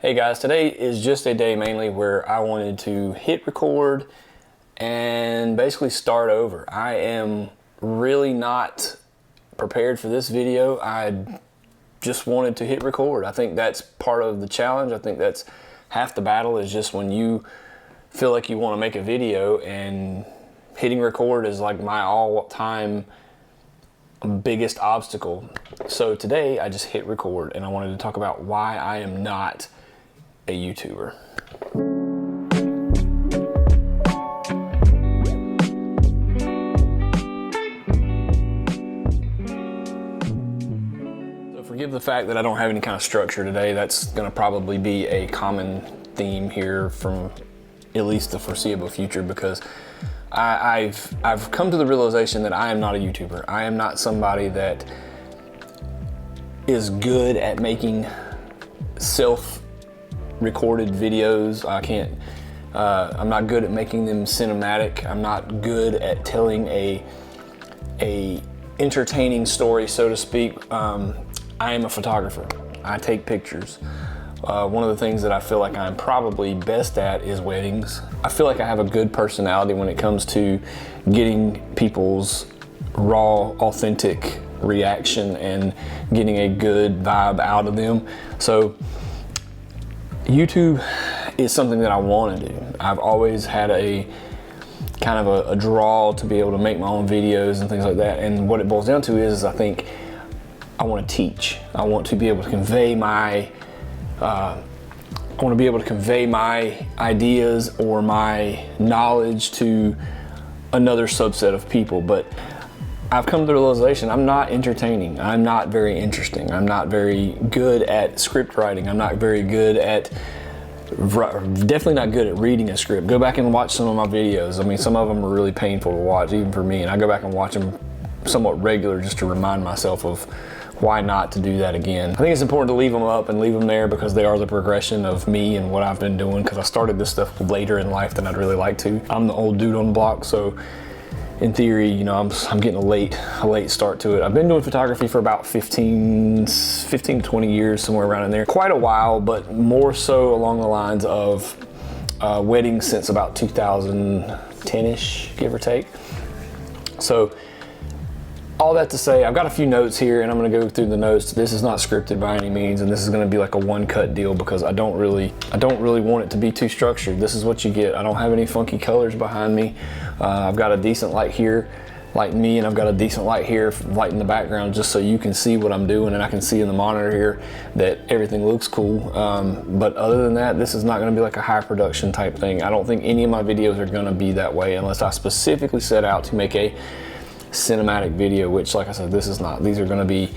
Hey guys, today is just a day mainly where I wanted to hit record and basically start over. I am really not prepared for this video. I just wanted to hit record. I think that's part of the challenge. I think that's half the battle, is just when you feel like you want to make a video, and hitting record is like my all-time biggest obstacle. So today I just hit record and I wanted to talk about why I am not a YouTuber. So forgive the fact that I don't have any kind of structure today. That's gonna probably be a common theme here from at least the foreseeable future, because I've come to the realization that I am not a YouTuber. I am not somebody that is good at making self-recorded videos. I'm not good at making them cinematic. I'm not good at telling a entertaining story, so to speak. I am a photographer. I take pictures. One of the things that I feel like I'm probably best at is weddings. I feel like I have a good personality when it comes to getting people's raw, authentic reaction and getting a good vibe out of them. So YouTube is something that I want to do. I've always had a kind of a draw to be able to make my own videos and things like that. And what it boils down to is I think I want to teach. I want to be able to convey my ideas or my knowledge to another subset of people. But I've come to the realization I'm not entertaining. I'm not very interesting. I'm not very good at script writing. I'm not very good at, definitely not good at reading a script. Go back and watch some of my videos. I mean, some of them are really painful to watch, even for me. And I go back and watch them somewhat regular just to remind myself of why not to do that again. I think it's important to leave them up and leave them there because they are the progression of me and what I've been doing, because I started this stuff later in life than I'd really like to. I'm the old dude on the block, so in theory, you know, I'm getting a late start to it. I've been doing photography for about 15 to 20 years, somewhere around in there. Quite a while, but more so along the lines of weddings since about 2010-ish, give or take. So all that to say, I've got a few notes here and I'm gonna go through the notes. This is not scripted by any means, and this is gonna be like a one-cut deal because I don't really want it to be too structured. This is what you get. I don't have any funky colors behind me. I've got a decent light here, like me, and I've got a decent light here, light in the background, just so you can see what I'm doing, and I can see in the monitor here that everything looks cool. But other than that, this is not gonna be like a high production type thing. I don't think any of my videos are gonna be that way unless I specifically set out to make a cinematic video, which, like I said, this is not. These are going to be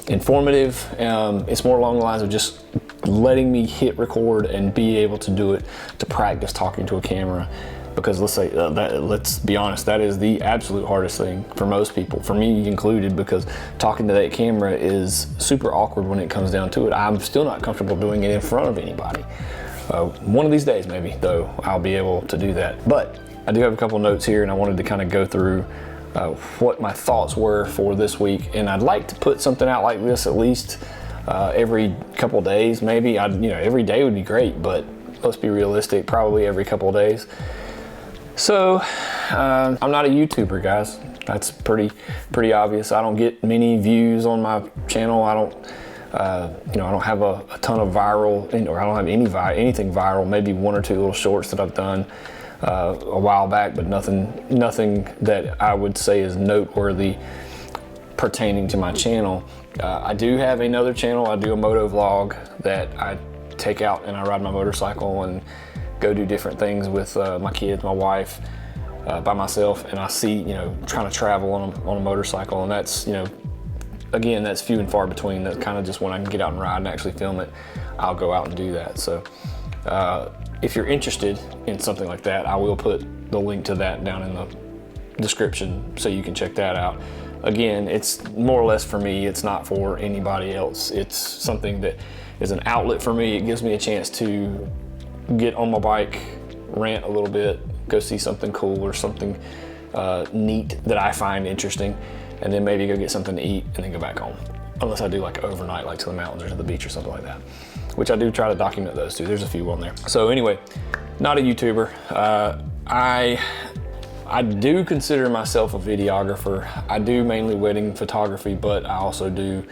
informative. It's more along the lines of just letting me hit record and be able to do it, to practice talking to a camera, because let's be honest, that is the absolute hardest thing for most people, for me included, because talking to that camera is super awkward when it comes down to it. I'm still not comfortable doing it in front of anybody. One of these days maybe, though, I'll be able to do that. But I do have a couple notes here and I wanted to kind of go through what my thoughts were for this week, and I'd like to put something out like this at least every couple days, maybe. Every day would be great, but let's be realistic, probably every couple of days. So I'm not a YouTuber, guys. That's pretty obvious. I don't get many views on my channel. I don't have a ton of viral, or I don't have anything viral. Maybe one or two little shorts that I've done a while back, but nothing that I would say is noteworthy pertaining to my channel. I do have another channel. I do a moto vlog that I take out and I ride my motorcycle and go do different things with my kids, my wife, by myself, and I see, trying to travel on a motorcycle, and that's, again, that's few and far between. That's kind of just when I can get out and ride and actually film it, I'll go out and do that. So if you're interested in something like that, I will put the link to that down in the description so you can check that out. Again, it's more or less for me. It's not for anybody else. It's something that is an outlet for me. It gives me a chance to get on my bike, rant a little bit, go see something cool or something neat that I find interesting, and then maybe go get something to eat and then go back home. Unless I do like overnight, like to the mountains or to the beach or something like that. which I do try to document those too. There's a few on there. So anyway, not a YouTuber. I do consider myself a videographer. I do mainly wedding photography, but I also do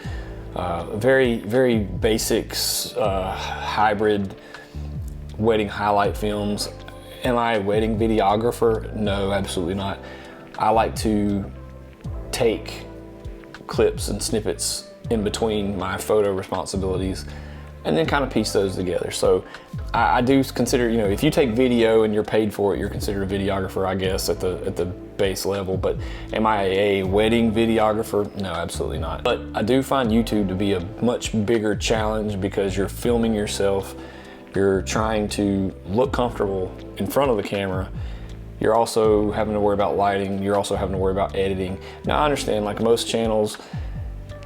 very, very basics, hybrid wedding highlight films. Am I a wedding videographer? No, absolutely not. I like to take clips and snippets in between my photo responsibilities and then kind of piece those together. So I do consider, you know, if you take video and you're paid for it, you're considered a videographer, I guess, at the base level. But am I a wedding videographer? No, absolutely not. But I do find YouTube to be a much bigger challenge because you're filming yourself, you're trying to look comfortable in front of the camera. You're also having to worry about lighting. You're also having to worry about editing. Now I understand, like most channels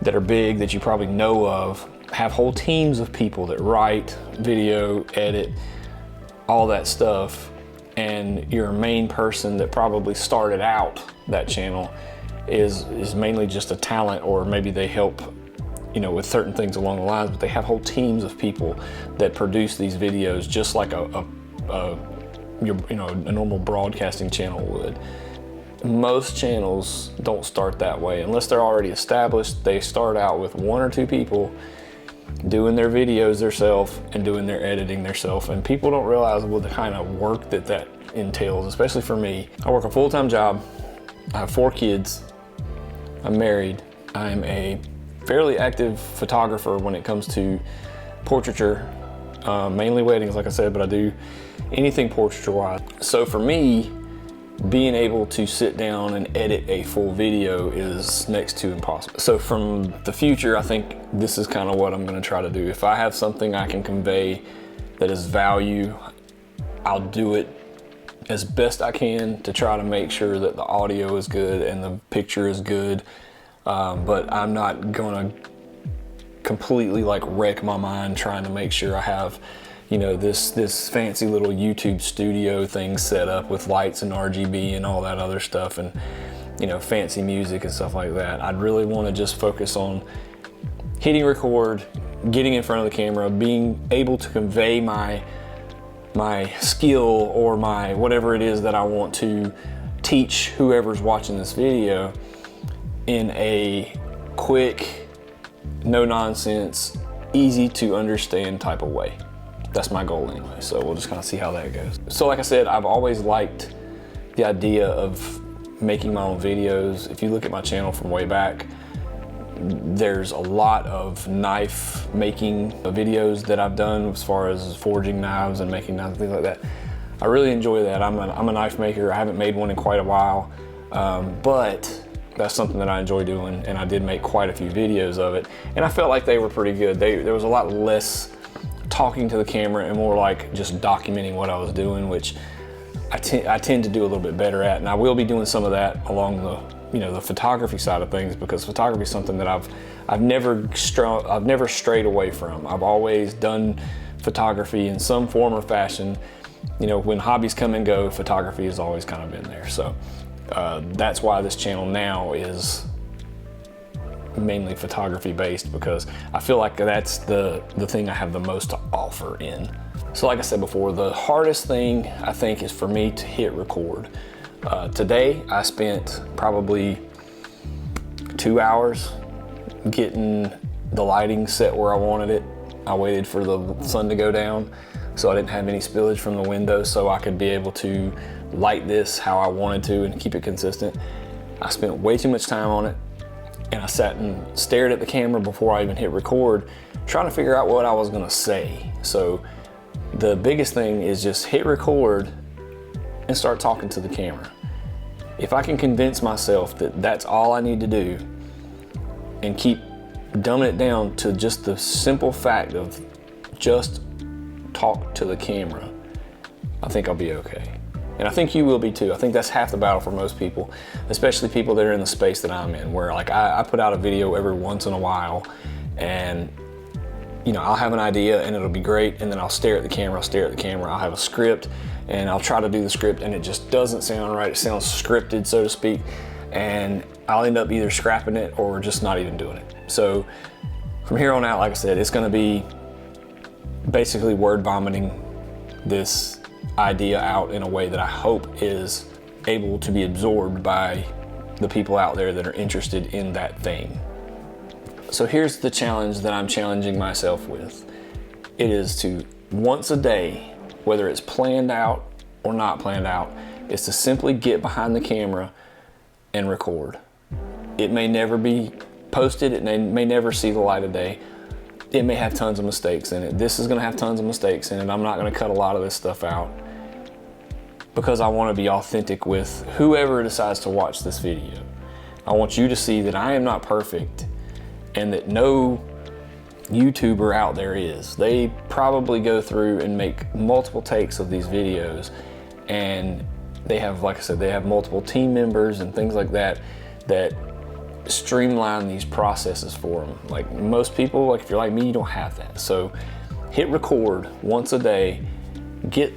that are big that you probably know of have whole teams of people that write, video, edit, all that stuff. And your main person that probably started out that channel is mainly just a talent, or maybe they help, you know, with certain things along the lines, but they have whole teams of people that produce these videos just like a normal broadcasting channel would. Most channels don't start that way unless they're already established. They start out with 1 or 2 people doing their videos themselves and doing their editing themselves, and people don't realize what the kind of work that entails, especially for me. I work a full-time job. I have 4 kids. I'm married. I'm a fairly active photographer when it comes to portraiture, mainly weddings, like I said, but I do anything portraiture-wise. So for me, being able to sit down and edit a full video is next to impossible. So from the future, I think this is kind of what I'm gonna try to do. If I have something I can convey that is value, I'll do it as best I can to try to make sure that the audio is good and the picture is good. But I'm not gonna completely like wreck my mind trying to make sure I have, you know, this fancy little YouTube studio thing set up with lights and RGB and all that other stuff, and, you know, fancy music and stuff like that. I'd really want to just focus on hitting record, getting in front of the camera, being able to convey my skill or my whatever it is that I want to teach whoever's watching this video in a quick, no nonsense, easy to understand type of way. That's my goal anyway, so we'll just kind of see how that goes. So like I said, I've always liked the idea of making my own videos. If you look at my channel from way back, there's a lot of knife making videos that I've done as far as forging knives and making knives and things like that. I really enjoy that. I'm a knife maker. I haven't made one in quite a while, but that's something that I enjoy doing, and I did make quite a few videos of it, and I felt like they were pretty good. There was a lot less talking to the camera and more like just documenting what I was doing, which I tend to do a little bit better at, and I will be doing some of that along the, you know, the photography side of things, because photography is something that I've never strayed away from. I've always done photography in some form or fashion. You know, when hobbies come and go, photography has always kind of been there. So that's why this channel now is mainly photography based, because I feel like that's the thing I have the most to offer in. So like I said before, the hardest thing I think is for me to hit record. Today I spent probably 2 hours getting the lighting set where I wanted it. I waited for the sun to go down so I didn't have any spillage from the window, so I could be able to light this how I wanted to and keep it consistent. I spent way too much time on it, and I sat and stared at the camera before I even hit record, trying to figure out what I was gonna say. So the biggest thing is just hit record and start talking to the camera. If I can convince myself that that's all I need to do and keep dumbing it down to just the simple fact of just talk to the camera, I think I'll be okay. And I think you will be too. I think that's half the battle for most people, especially people that are in the space that I'm in, where like I put out a video every once in a while, and you know, I'll have an idea and it'll be great, and then I'll stare at the camera, I'll have a script, and I'll try to do the script, and it just doesn't sound right. It sounds scripted, so to speak, and I'll end up either scrapping it or just not even doing it. So from here on out, like I said, it's gonna be basically word vomiting this idea out in a way that I hope is able to be absorbed by the people out there that are interested in that thing. So here's the challenge that I'm challenging myself with. It is to once a day, whether it's planned out or not planned out, is to simply get behind the camera and record. It may never be posted, it may never see the light of day. It may have tons of mistakes in it. This is gonna have tons of mistakes in it. I'm not gonna cut a lot of this stuff out because I wanna be authentic with whoever decides to watch this video. I want you to see that I am not perfect and that no YouTuber out there is. They probably go through and make multiple takes of these videos, and they have, like I said, they have multiple team members and things like that that streamline these processes for them. Like most people, like if you're like me, you don't have that. So hit record once a day, get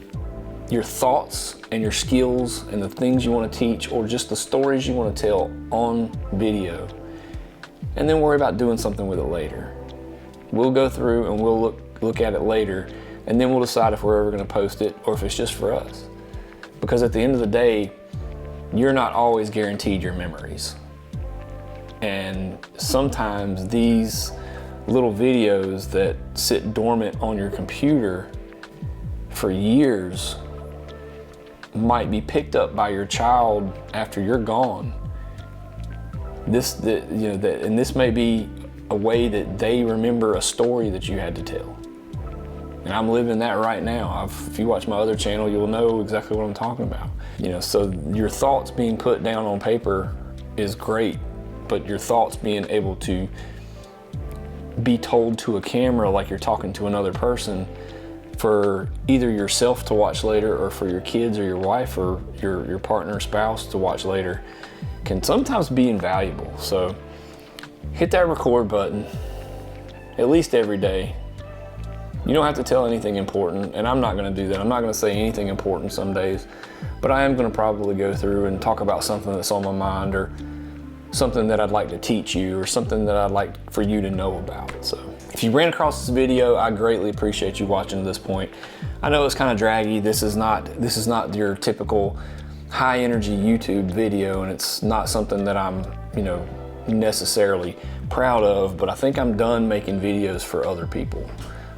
your thoughts and your skills and the things you want to teach or just the stories you want to tell on video, and then worry about doing something with it later. We'll go through and we'll look at it later, and then we'll decide if we're ever going to post it or if it's just for us. Because at the end of the day, you're not always guaranteed your memories. And sometimes these little videos that sit dormant on your computer for years might be picked up by your child after you're gone. And this may be a way that they remember a story that you had to tell. And I'm living that right now. If you watch my other channel, you'll know exactly what I'm talking about. So your thoughts being put down on paper is great, but your thoughts being able to be told to a camera like you're talking to another person for either yourself to watch later or for your kids or your wife or your partner or spouse to watch later can sometimes be invaluable. So hit that record button at least every day. You don't have to tell anything important, and I'm not going to do that. I'm not going to say anything important some days, but I am going to probably go through and talk about something that's on my mind or something that I'd like to teach you or something that I'd like for you to know about. So if you ran across this video, I greatly appreciate you watching to this point. I know it's kind of draggy. This is not your typical high energy YouTube video, and it's not something that I'm, necessarily proud of, but I think I'm done making videos for other people.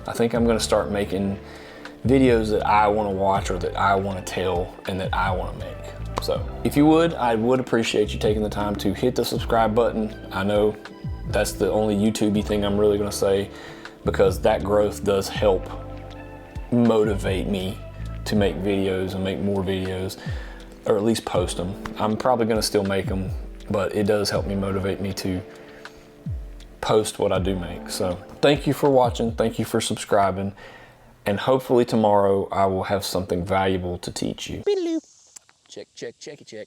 I think I'm going to start making videos that I want to watch or that I want to tell and that I want to make. So if you would, I would appreciate you taking the time to hit the subscribe button. I know that's the only YouTube-y thing I'm really going to say, because that growth does help motivate me to make videos and make more videos, or at least post them. I'm probably going to still make them, but it does help me motivate me to post what I do make. So thank you for watching, thank you for subscribing, and hopefully tomorrow I will have something valuable to teach you. Check, check, checky, check.